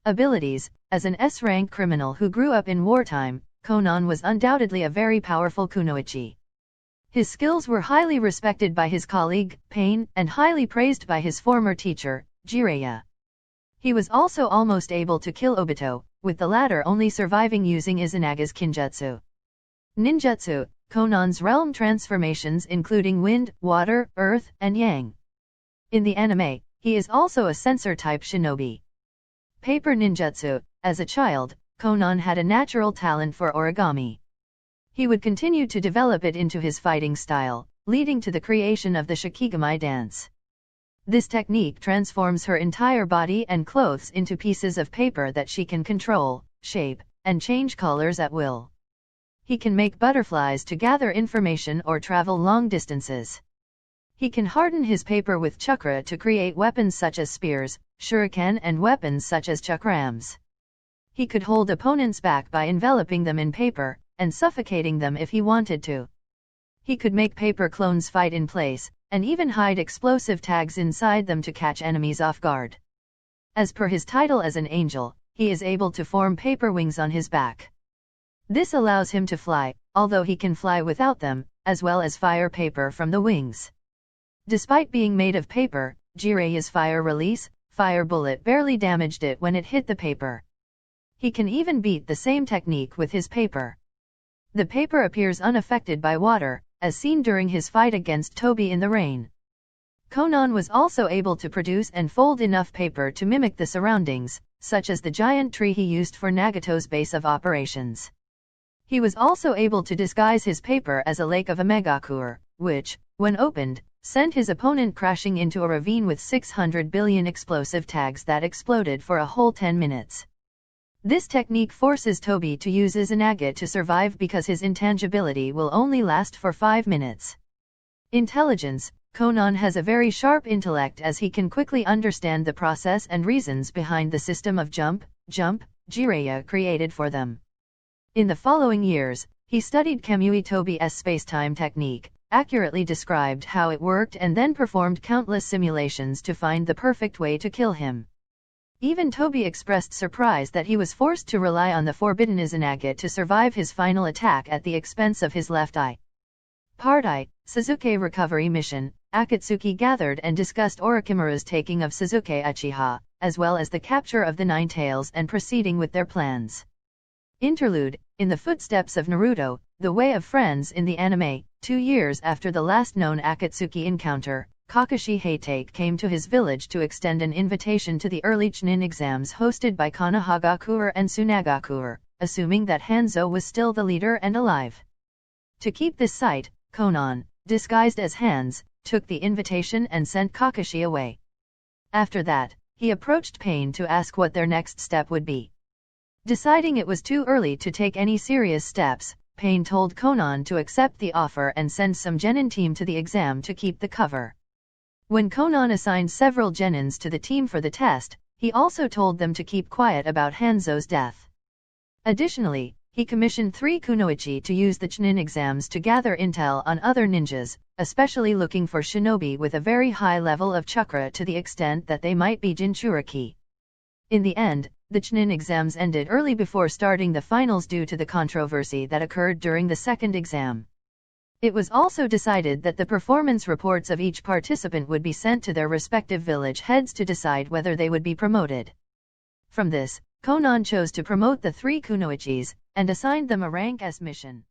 Abilities. As an S-rank criminal who grew up in wartime, Konan was undoubtedly a very powerful kunoichi. His skills were highly respected by his colleague, Pain, and highly praised by his former teacher, Jiraiya. He was also almost able to kill Obito, with the latter only surviving using Izanaga's kinjutsu. Ninjutsu. Konan's realm transformations including wind, water, earth, and yang. In the anime, he is also a sensor-type shinobi. Paper ninjutsu. As a child, Konan had a natural talent for origami. He would continue to develop it into his fighting style, leading to the creation of the Shikigami dance. This technique transforms her entire body and clothes into pieces of paper that she can control, shape, and change colors at will. He can make butterflies to gather information or travel long distances. He can harden his paper with chakra to create weapons such as spears, shuriken, and weapons such as chakrams. He could hold opponents back by enveloping them in paper, and suffocating them if he wanted to. He could make paper clones fight in place, and even hide explosive tags inside them to catch enemies off guard. As per his title as an angel, he is able to form paper wings on his back. This allows him to fly, although he can fly without them, as well as fire paper from the wings. Despite being made of paper, Jiraiya's fire bullet barely damaged it when it hit the paper. He can even beat the same technique with his paper. The paper appears unaffected by water, as seen during his fight against Tobi in the rain. Konan was also able to produce and fold enough paper to mimic the surroundings, such as the giant tree he used for Nagato's base of operations. He was also able to disguise his paper as a lake of Omegakure, which, when opened, sent his opponent crashing into a ravine with 600 billion explosive tags that exploded for a whole 10 minutes. This technique forces Tobi to use Izanaga to survive because his intangibility will only last for 5 minutes. Intelligence. Konan has a very sharp intellect as he can quickly understand the process and reasons behind the system of jump, Jiraiya created for them. In the following years, he studied Kamui Tobi's spacetime technique, accurately described how it worked and then performed countless simulations to find the perfect way to kill him. Even Tobi expressed surprise that he was forced to rely on the forbidden Izanaga to survive his final attack at the expense of his left eye. Part I. Suzuki Recovery Mission. Akatsuki gathered and discussed Orochimaru's taking of Suzuki Uchiha, as well as the capture of the Nine Tails and proceeding with their plans. Interlude. In the footsteps of Naruto, the Way of Friends in the anime, 2 years after the last known Akatsuki encounter, Kakashi Hatake came to his village to extend an invitation to the early Chunin exams hosted by Konohagakure and Tsunagakure, assuming that Hanzo was still the leader and alive. To keep this sight, Konan, disguised as Hans, took the invitation and sent Kakashi away. After that, he approached Pain to ask what their next step would be. Deciding it was too early to take any serious steps, Pain told Konan to accept the offer and send some genin team to the exam to keep the cover. When Konan assigned several genins to the team for the test, he also told them to keep quiet about Hanzo's death. Additionally, he commissioned 3 kunoichi to use the Chunin exams to gather intel on other ninjas, especially looking for shinobi with a very high level of chakra to the extent that they might be Jinchuriki. In the end, the Chunin exams ended early before starting the finals due to the controversy that occurred during the second exam. It was also decided that the performance reports of each participant would be sent to their respective village heads to decide whether they would be promoted. From this, Konan chose to promote the 3 kunoichis, and assigned them a rank S mission.